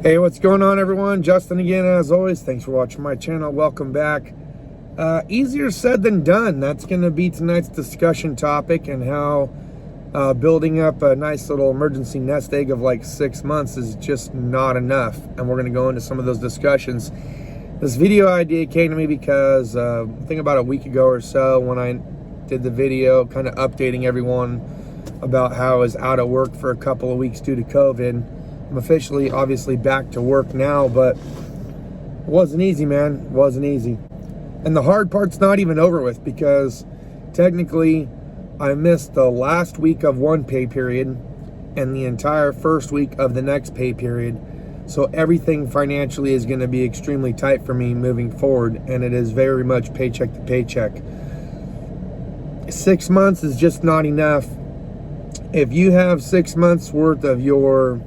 Hey, what's going on, everyone? Justin again, as always. Thanks for watching my channel. Welcome back. Easier said than done. That's going to be tonight's discussion topic, and how building up a nice little emergency nest egg of like 6 months is just not enough. And we're going to go into some of those discussions. This video idea came to me because I think about a week ago or so, when I did the video kind of updating everyone about how I was out of work for a couple of weeks due to COVID. I'm officially, obviously, back to work now, but it wasn't easy, man. It wasn't easy. And the hard part's not even over with, because technically I missed the last week of one pay period and the entire first week of the next pay period. So everything financially is going to be extremely tight for me moving forward, and it is very much paycheck to paycheck. 6 months is just not enough. If you have 6 months worth of your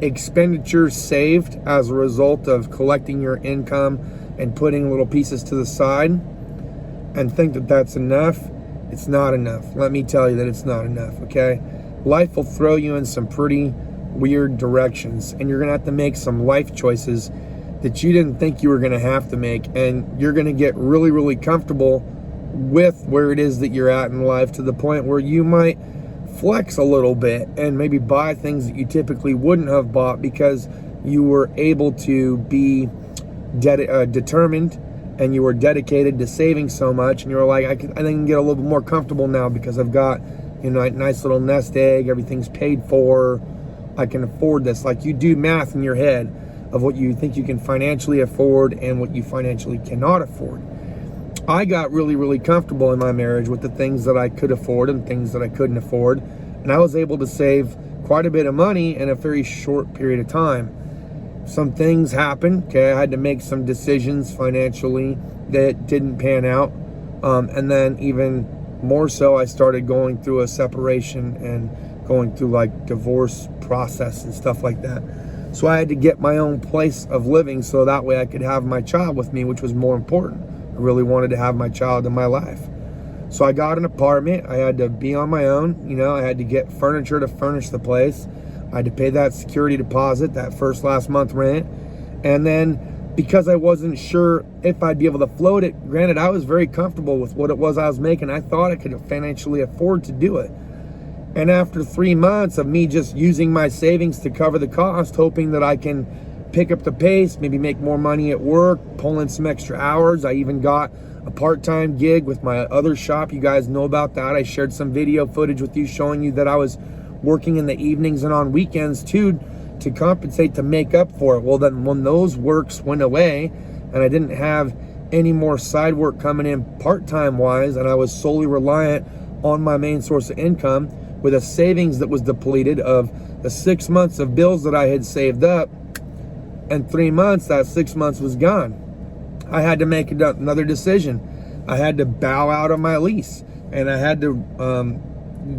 expenditures saved as a result of collecting your income and putting little pieces to the side, and think that that's enough, it's not enough. Let me tell you that it's not enough, okay? Life will throw you in some pretty weird directions, and you're gonna have to make some life choices that you didn't think you were gonna have to make, and you're gonna get really, really comfortable with where it is that you're at in life, to the point where you might flex a little bit and maybe buy things that you typically wouldn't have bought, because you were able to be determined, and you were dedicated to saving so much, and you were like, I can get a little bit more comfortable now because I've got, you know, a nice little nest egg, everything's paid for, I can afford this. Like, you do math in your head of what you think you can financially afford and what you financially cannot afford. I got really, really comfortable in my marriage with the things that I could afford and things that I couldn't afford. And I was able to save quite a bit of money in a very short period of time. Some things happened, okay? I had to make some decisions financially that didn't pan out. And then even more so, I started going through a separation and going through like divorce process and stuff like that. So I had to get my own place of living, so that way I could have my child with me, which was more important. I really wanted to have my child in my life. So I got an apartment. I had to be on my own. You know, I had to get furniture to furnish the place. I had to pay that security deposit, that last month rent. And then, because I wasn't sure if I'd be able to float it, granted, I was very comfortable with what it was I was making. I thought I could financially afford to do it. And after 3 months of me just using my savings to cover the cost, hoping that I can pick up the pace, maybe make more money at work, pull in some extra hours. I even got a part-time gig with my other shop. You guys know about that. I shared some video footage with you showing you that I was working in the evenings and on weekends too, to compensate, to make up for it. Well, then when those works went away and I didn't have any more side work coming in part-time wise, and I was solely reliant on my main source of income, with a savings that was depleted of the 6 months of bills that I had saved up, and 3 months, that 6 months was gone. I had to make another decision. I had to bow out of my lease, and I had to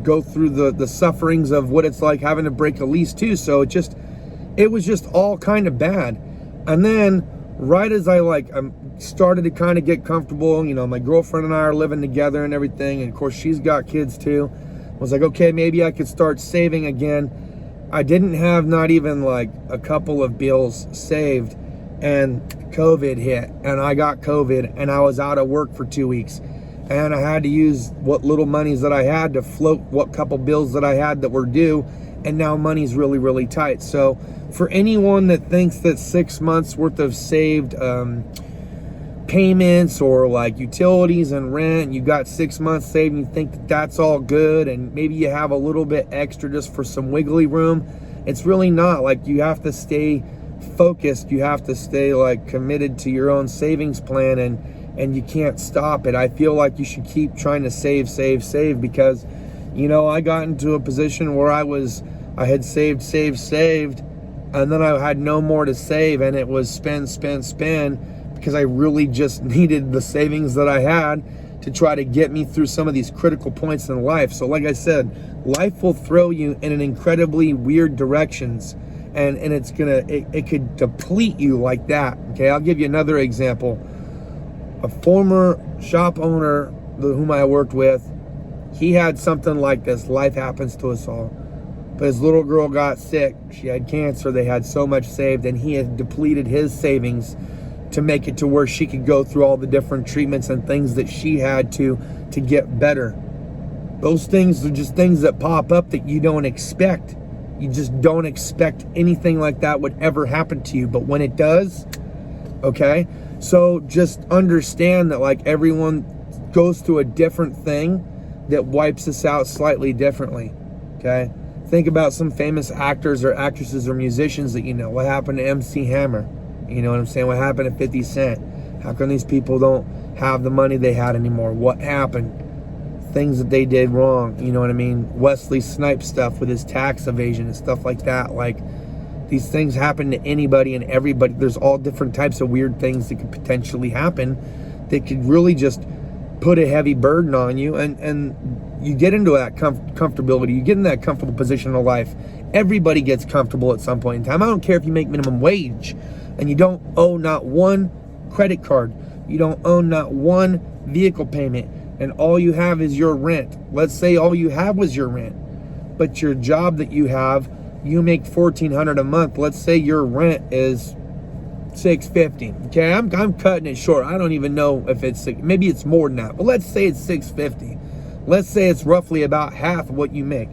go through the sufferings of what it's like having to break a lease too. So it was just all kind of bad. And then right as I started to kind of get comfortable, you know, my girlfriend and I are living together and everything, and of course she's got kids too. I was like, okay, maybe I could start saving again. I didn't have not even like a couple of bills saved, and COVID hit, and I got COVID, and I was out of work for 2 weeks, and I had to use what little monies that I had to float what couple bills that I had that were due, and now money's really, really tight. So for anyone that thinks that 6 months worth of saved payments or like utilities and rent, you got 6 months saved, and you think that that's all good, and maybe you have a little bit extra just for some wiggly room, it's really not. Like, you have to stay focused, you have to stay like committed to your own savings plan, and you can't stop it. I feel like you should keep trying to save, because, you know, I got into a position where I had saved, and then I had no more to save, and it was spend, because I really just needed the savings that I had to try to get me through some of these critical points in life. So like I said, life will throw you in an incredibly weird directions, and it could deplete you like that. Okay, I'll give you another example. A former shop owner whom I worked with, he had something like this. Life happens to us all. But his little girl got sick. She had cancer. They had so much saved, and he had depleted his savings to make it to where she could go through all the different treatments and things that she had to get better. Those things are just things that pop up that you don't expect. You just don't expect anything like that would ever happen to you. But when it does, okay? So just understand that like everyone goes through a different thing that wipes us out slightly differently, okay? Think about some famous actors or actresses or musicians that you know. What happened to MC Hammer? You know what I'm saying? What happened to 50 Cent? How come these people don't have the money they had anymore? What happened? Things that they did wrong, you know what I mean? Wesley Snipes stuff with his tax evasion and stuff like that. Like, these things happen to anybody and everybody. There's all different types of weird things that could potentially happen that could really just put a heavy burden on you, and you get into that comfortability. You get in that comfortable position in life. Everybody gets comfortable at some point in time. I don't care if you make minimum wage and you don't owe not one credit card, you don't own not one vehicle payment, and all you have is your rent. Let's say all you have was your rent, but your job that you have, you make $1,400 a month. Let's say your rent is $650. Okay, I'm cutting it short. I don't even know if it's, maybe it's more than that, but let's say it's $650. Let's say it's roughly about half of what you make,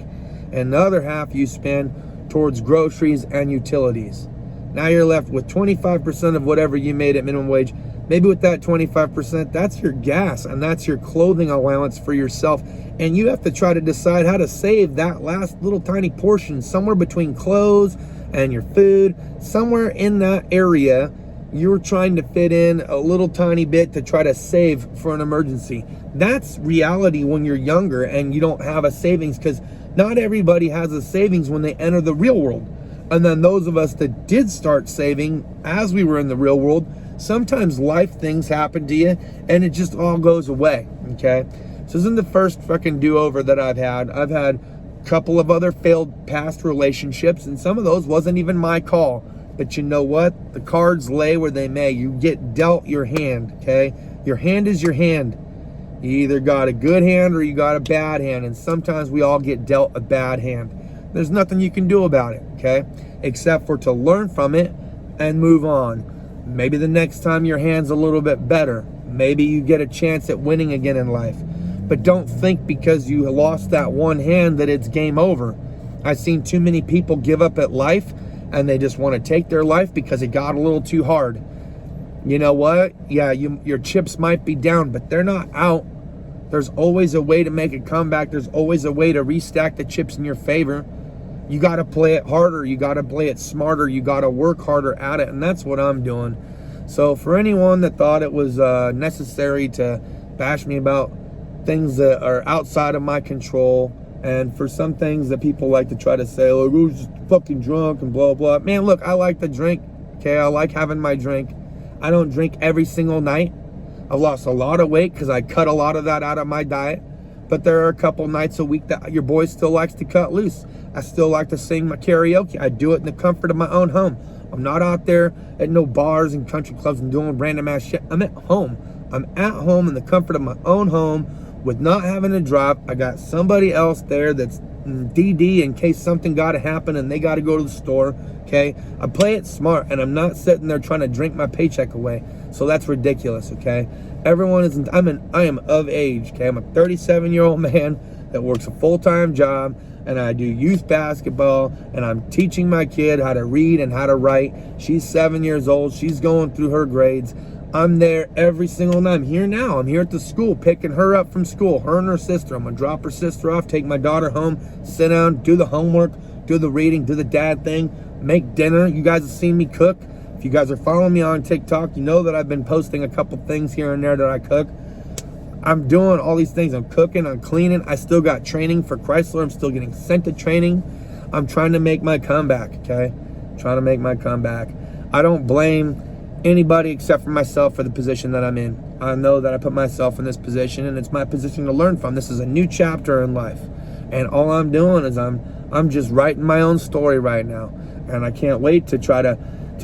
and the other half you spend towards groceries and utilities. Now you're left with 25% of whatever you made at minimum wage. Maybe with that 25%, that's your gas and that's your clothing allowance for yourself. And you have to try to decide how to save that last little tiny portion, somewhere between clothes and your food. Somewhere in that area, you're trying to fit in a little tiny bit to try to save for an emergency. That's reality when you're younger and you don't have a savings, because not everybody has a savings when they enter the real world. And then those of us that did start saving as we were in the real world, sometimes life things happen to you and it just all goes away, okay? So this isn't the first fucking do-over that I've had. I've had a couple of other failed past relationships, and some of those wasn't even my call. But you know what? The cards lay where they may. You get dealt your hand, okay? Your hand is your hand. You either got a good hand or you got a bad hand, and sometimes we all get dealt a bad hand. There's nothing you can do about it, okay? Except for to learn from it and move on. Maybe the next time your hand's a little bit better. Maybe you get a chance at winning again in life. But don't think because you lost that one hand that it's game over. I've seen too many people give up at life and they just want to take their life because it got a little too hard. You know what? Yeah, your chips might be down, but they're not out. There's always a way to make a comeback. There's always a way to restack the chips in your favor. You got to play it harder. You got to play it smarter. You got to work harder at it. And that's what I'm doing. So for anyone that thought it was necessary to bash me about things that are outside of my control, and for some things that people like to try to say, like, oh, just fucking drunk and blah, blah. Man, look, I like to drink. Okay, I like having my drink. I don't drink every single night. I've lost a lot of weight because I cut a lot of that out of my diet. But there are a couple nights a week that your boy still likes to cut loose. I still like to sing my karaoke. I do it in the comfort of my own home. I'm not out there at no bars and country clubs and doing random ass shit. I'm at home. I'm at home in the comfort of my own home with not having to drive. I got somebody else there that's DD in case something got to happen and they got to go to the store. Okay, I play it smart and I'm not sitting there trying to drink my paycheck away. So that's ridiculous. Okay, everyone is. I am of age. Okay, I'm a 37-year-old man that works a full-time job, and I do youth basketball, and I'm teaching my kid how to read and how to write. She's 7 years old. She's going through her grades. I'm there every single night. I'm here now. I'm here at the school picking her up from school, her and her sister. I'm going to drop her sister off, take my daughter home, sit down, do the homework, do the reading, do the dad thing, make dinner. You guys have seen me cook. If you guys are following me on TikTok, you know that I've been posting a couple things here and there that I cook. I'm doing all these things. I'm cooking, I'm cleaning. I still got training for Chrysler. I'm still getting sent to training. I'm trying to make my comeback, okay? Trying to make my comeback. I don't blame anybody except for myself for the position that I'm in. I know that I put myself in this position, and it's my position to learn from. This is a new chapter in life. And all I'm doing is I'm just writing my own story right now. And I can't wait to try to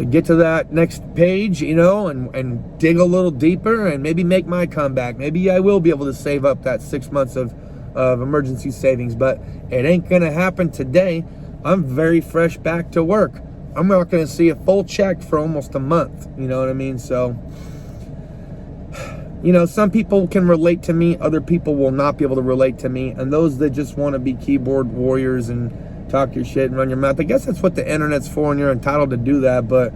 get to that next page, you know, and dig a little deeper and maybe make my comeback. Maybe I will be able to save up that 6 months of emergency savings, but it ain't gonna happen today. I'm very fresh back to work. I'm not going to see a full check for almost a month. You know what I mean? So, you know, some people can relate to me. Other people will not be able to relate to me. And those that just want to be keyboard warriors and talk your shit and run your mouth, I guess that's what the internet's for, and you're entitled to do that. But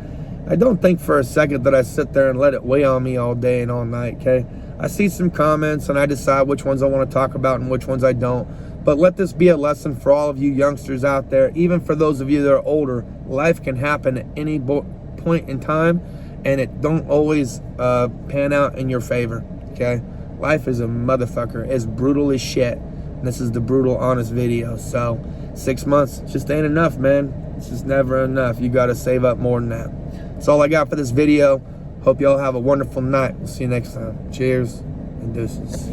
I don't think for a second that I sit there and let it weigh on me all day and all night, okay? I see some comments and I decide which ones I want to talk about and which ones I don't. But let this be a lesson for all of you youngsters out there. Even for those of you that are older, life can happen at any point in time, and it don't always pan out in your favor, okay? Life is a motherfucker. It's brutal as shit. And this is the brutal, honest video. So 6 months just ain't enough, man. It's just never enough. You got to save up more than that. That's all I got for this video. Hope y'all have a wonderful night. We'll see you next time. Cheers and deuces.